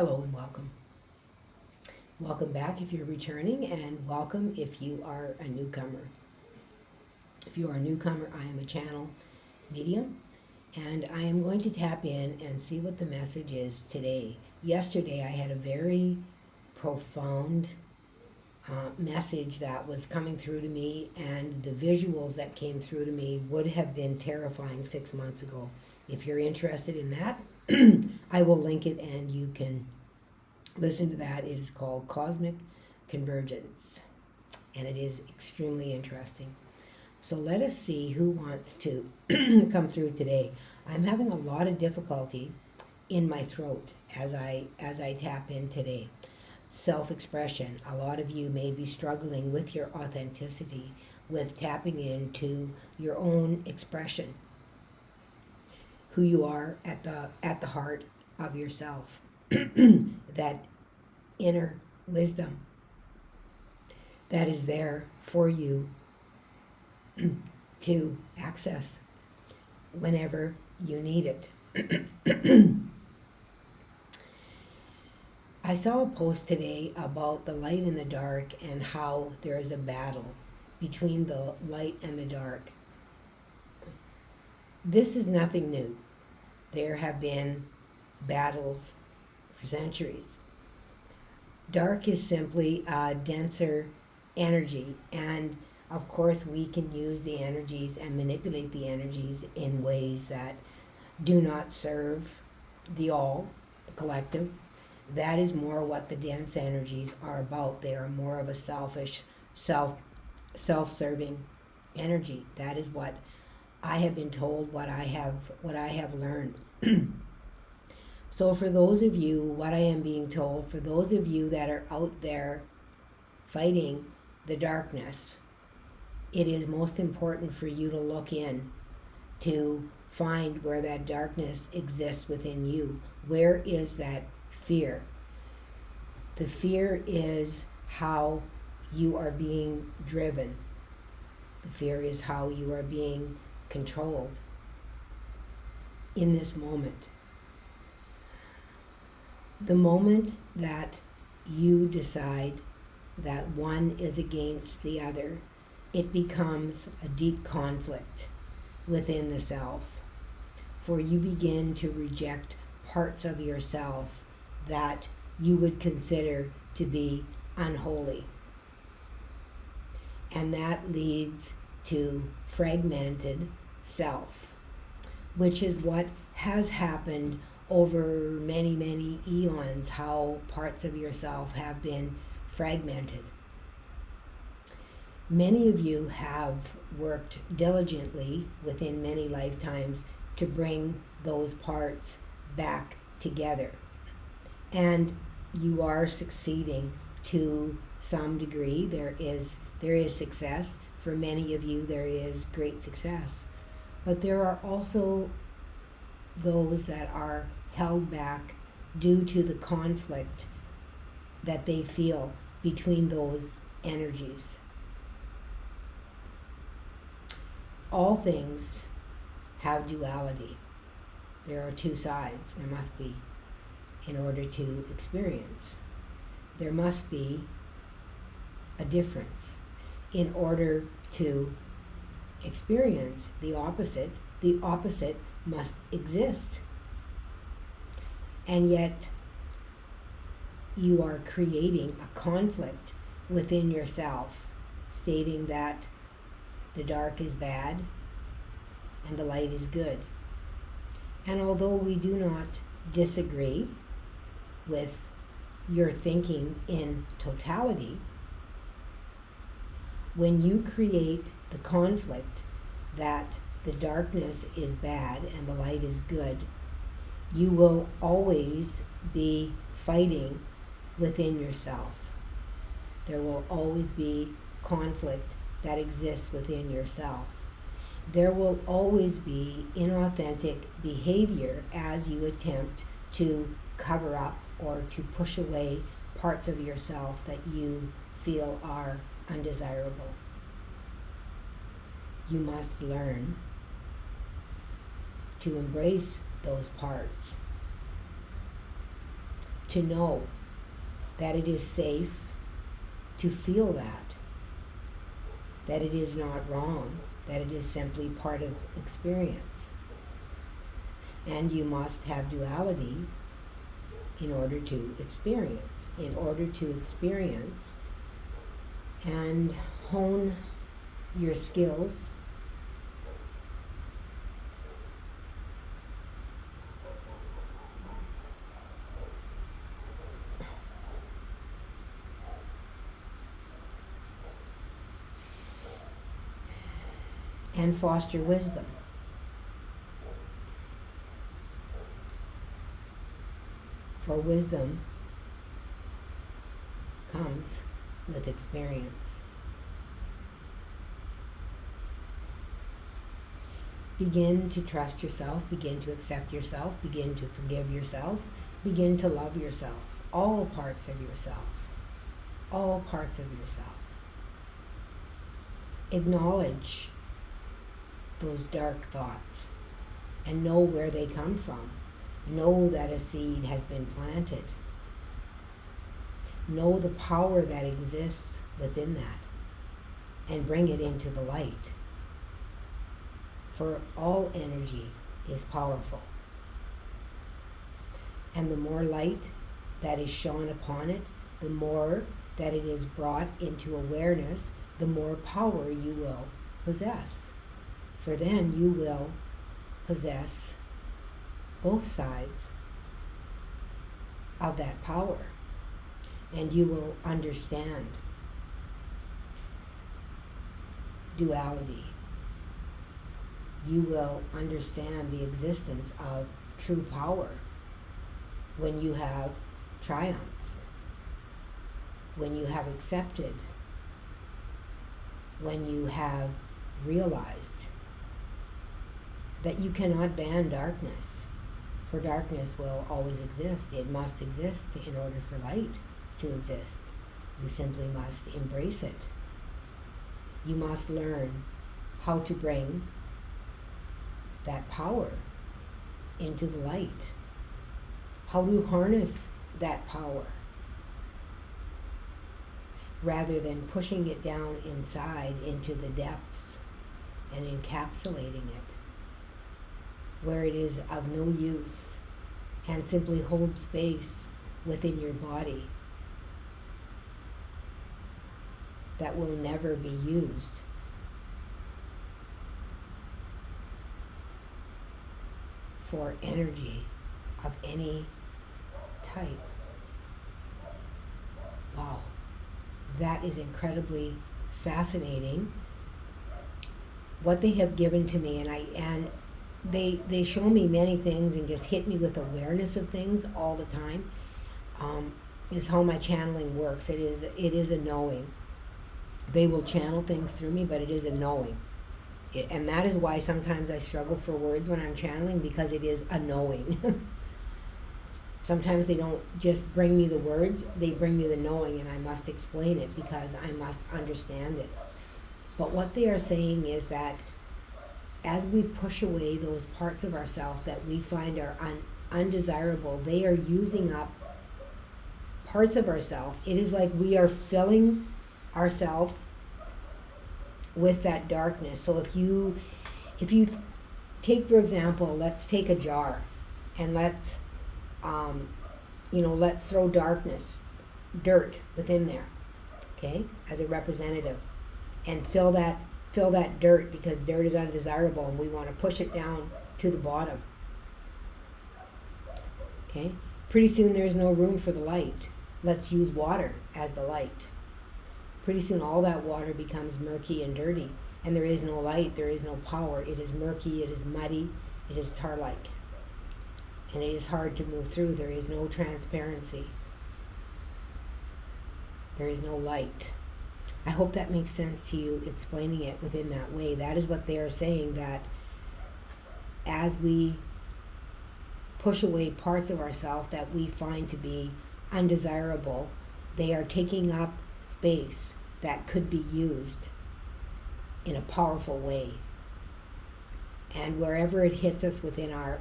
Hello and welcome. Welcome back if you're returning, and welcome if you are a newcomer. If you are a newcomer, I am a channel medium, and I am going to tap in and see what the message is today. Yesterday, I had a very profound message that was coming through to me, and the visuals that came through to me would have been terrifying 6 months ago. If you're interested in that, I will link it and you can listen to that. It is called Cosmic Convergence, and it is extremely interesting. So let us see who wants to come through today. I'm having a lot of difficulty in my throat as I tap in today. Self-expression. A lot of you may be struggling with your authenticity, with tapping into your own expression, who you are at the heart of yourself. That inner wisdom that is there for you to access whenever you need it. I saw a post today about the light and the dark and how there is a battle between the light and the dark. This is nothing new. There have been battles for centuries. Dark is simply a denser energy, and of course we can use the energies and manipulate the energies in ways that do not serve the all, the collective. That is more what the dense energies are about. They are more of a selfish, self-serving energy. That is what I have been told, what I have learned. So for those of you, what I am being told, for those of you that are out there fighting the darkness, it is most important for you to look in to find where that darkness exists within you. Where is that fear? The fear is how you are being driven. The fear is how you are being controlled in this moment. The moment that you decide that one is against the other, it becomes a deep conflict within the self. For you begin to reject parts of yourself that you would consider to be unholy. And that leads to fragmented self, which is what has happened over many, many eons, how parts of yourself have been fragmented. Many of you have worked diligently within many lifetimes to bring those parts back together. And you are succeeding to some degree. There is success. For many of you, there is great success. But there are also those that are held back due to the conflict that they feel between those energies. All things have duality. There are two sides. There must be, in order to experience. There must be a difference. In order to experience the opposite must exist. And yet, you are creating a conflict within yourself, stating that the dark is bad and the light is good. And although we do not disagree with your thinking in totality, when you create the conflict that the darkness is bad and the light is good, you will always be fighting within yourself. There will always be conflict that exists within yourself. There will always be inauthentic behavior as you attempt to cover up or to push away parts of yourself that you feel are undesirable. You must learn to embrace those parts, to know that it is safe to feel that it is not wrong, that it is simply part of experience. And you must have duality in order to experience. In order to experience and hone your skills and foster wisdom. For wisdom comes with experience. Begin to trust yourself, begin to accept yourself, begin to forgive yourself, begin to love yourself, all parts of yourself, all parts of yourself. Acknowledge those dark thoughts and know where they come from. Know that a seed has been planted. Know the power that exists within that and bring it into the light. For all energy is powerful. And the more light that is shone upon it, the more that it is brought into awareness, the more power you will possess. For then you will possess both sides of that power, and you will understand duality. You will understand the existence of true power when you have triumphed, when you have accepted, when you have realized that you cannot ban darkness, for darkness will always exist. It must exist in order for light to exist. You simply must embrace it. You must learn how to bring that power into the light, how to harness that power rather than pushing it down inside into the depths and encapsulating it where it is of no use, and simply hold space within your body that will never be used. For energy of any type. Wow, that is incredibly fascinating. What they have given to me, and they show me many things and just hit me with awareness of things all the time. Is how my channeling works. It is a knowing. They will channel things through me, but it is a knowing. And that is why sometimes I struggle for words when I'm channeling, because it is a knowing. Sometimes they don't just bring me the words, they bring me the knowing, and I must explain it because I must understand it. But what they are saying is that as we push away those parts of ourselves that we find are undesirable, they are using up parts of ourselves. It is like we are filling ourselves with that darkness. So if you take, for example, let's take a jar and let's throw dirt within there, okay, as a representative, and fill that dirt, because dirt is undesirable and we want to push it down to the bottom. Okay, pretty soon there's no room for the light. Let's use water as the light. Pretty soon all that water becomes murky and dirty, and there is no light, there is no power. It is murky, it is muddy, it is tar-like, and it is hard to move through. There is no transparency. There is no light. I hope that makes sense to you, explaining it within that way. That is what they are saying, that as we push away parts of ourselves that we find to be undesirable, they are taking up space that could be used in a powerful way. And wherever it hits us within our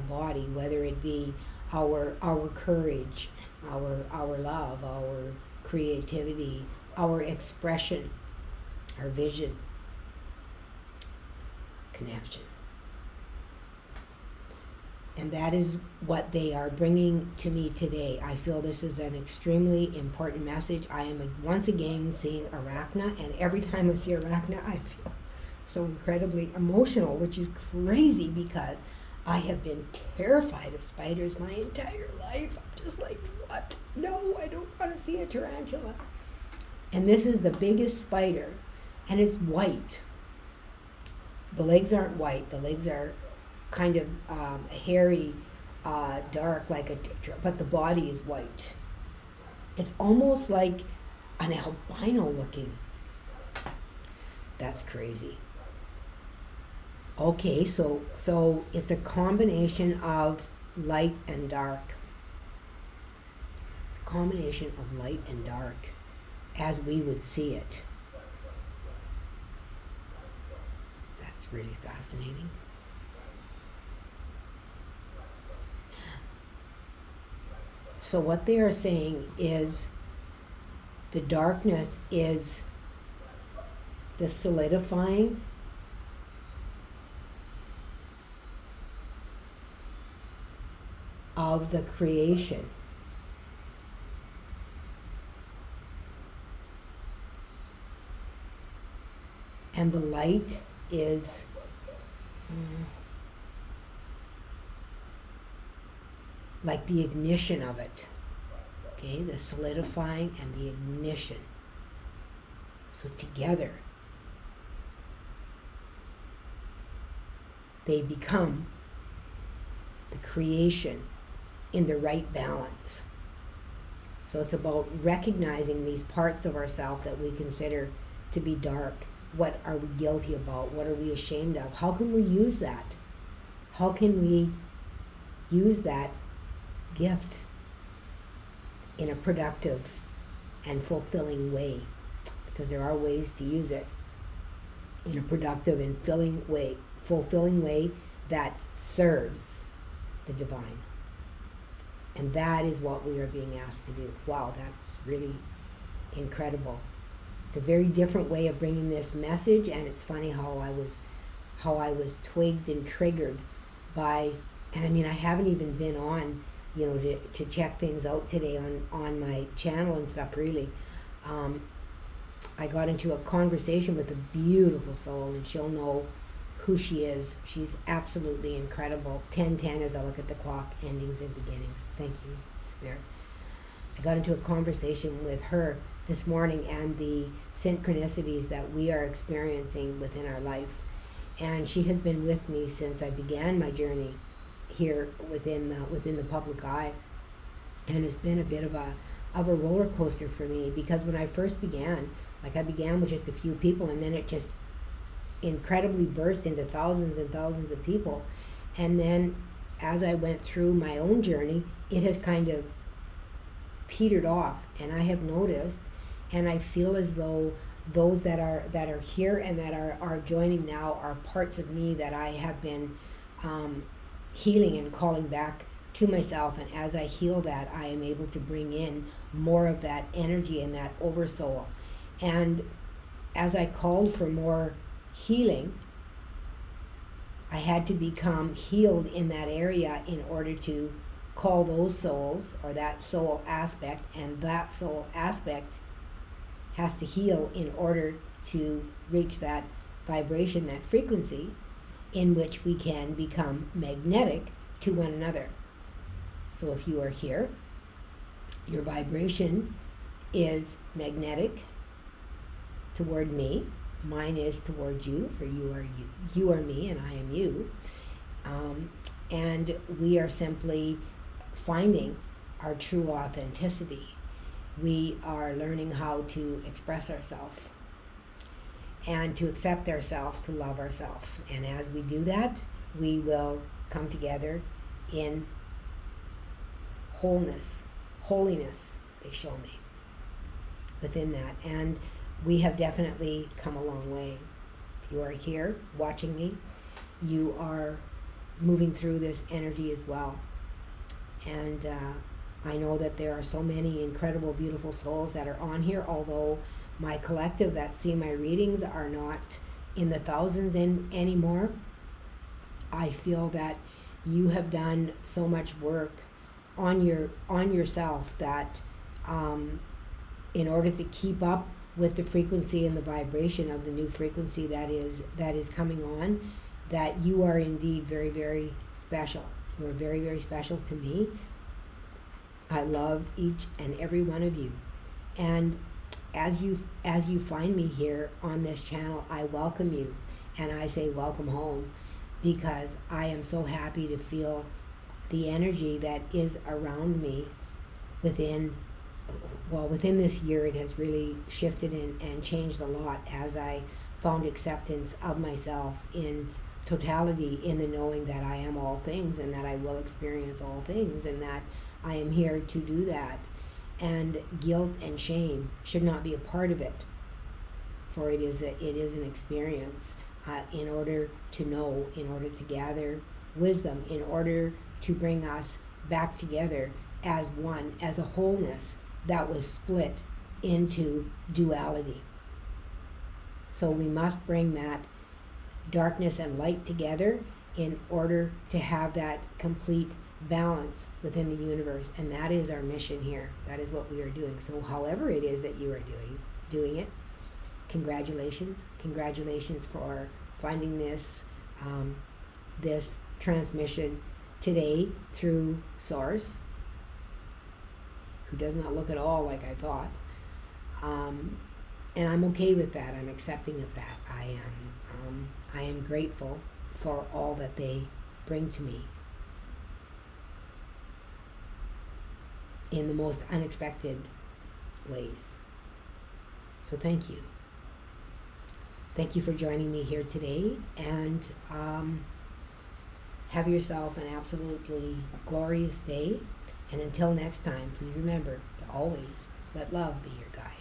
body, whether it be our courage, our love, our creativity, our expression, our vision, connection. And that is what they are bringing to me today. I feel this is an extremely important message. I am once again seeing Arachna, and every time I see Arachna, I feel so incredibly emotional, which is crazy because I have been terrified of spiders my entire life. I'm just like, what? No, I don't want to see a tarantula. And this is the biggest spider, and it's white. The legs aren't white. The legs are kind of hairy, dark, but the body is white. It's almost like an albino looking. That's crazy. Okay, so it's a combination of light and dark. It's a combination of light and dark as we would see it. That's really fascinating. So what they are saying is the darkness is the solidifying of the creation. And the light is like the ignition of it. Okay, the solidifying and the ignition. So together, they become the creation in the right balance. So it's about recognizing these parts of ourselves that we consider to be dark. What are we guilty about? What are we ashamed of? How can we use that? How can we use that gift in a productive and fulfilling way? Because there are ways to use it in a productive and fulfilling way that serves the divine. And that is what we are being asked to do. Wow, that's really incredible. It's a very different way of bringing this message, and it's funny how I was twigged and triggered by, and I mean, I haven't even been on, to check things out today on my channel and stuff, really. I got into a conversation with a beautiful soul, and she'll know who she is. She's absolutely incredible. 10:10 as I look at the clock, endings and beginnings. Thank you, Spirit. I got into a conversation with her this morning and the synchronicities that we are experiencing within our life. And she has been with me since I began my journey here within the public eye. And it's been a bit of a roller coaster for me, because when I first began, I began with just a few people, and then it just incredibly burst into thousands and thousands of people. And then as I went through my own journey, it has kind of petered off, and I have noticed, and I feel as though those that are here and that are joining now are parts of me that I have been healing and calling back to myself. And as I heal that, I am able to bring in more of that energy and that oversoul. And as I called for more healing, I had to become healed in that area in order to call those souls, or that soul aspect, and that soul aspect has to heal in order to reach that vibration, that frequency, in which we can become magnetic to one another. So if you are here, your vibration is magnetic toward me. Mine is toward you, for you are me, and I am you. And we are simply finding our true authenticity. We are learning how to express ourselves and to accept ourselves, to love ourselves. And as we do that, we will come together in wholeness, holiness, they show me, within that. And we have definitely come a long way. If you are here watching me, you are moving through this energy as well. And I know that there are so many incredible, beautiful souls that are on here, although my collective that see my readings are not in the thousands anymore. I feel that you have done so much work on yourself that in order to keep up with the frequency and the vibration of the new frequency that is coming on, that you are indeed very, very special. You are very, very special to me. I love each and every one of you. And as you find me here on this channel, I welcome you, and I say welcome home, because I am so happy to feel the energy that is around me within this year. It has really shifted and changed a lot as I found acceptance of myself in totality, in the knowing that I am all things and that I will experience all things, and that I am here to do that. And guilt and shame should not be a part of it, for it is an experience. In order to know, in order to gather wisdom, in order to bring us back together as one, as a wholeness that was split into duality. So we must bring that darkness and light together in order to have that complete balance within the universe. And that is our mission here. That is what we are doing. So however it is that you are doing it, congratulations for finding this this transmission today through Source, who does not look at all like I thought. And I'm okay with that. I'm accepting of that. I am grateful for all that they bring to me in the most unexpected ways. So thank you. Thank you for joining me here today, and have yourself an absolutely glorious day. And until next time, please remember to always let love be your guide.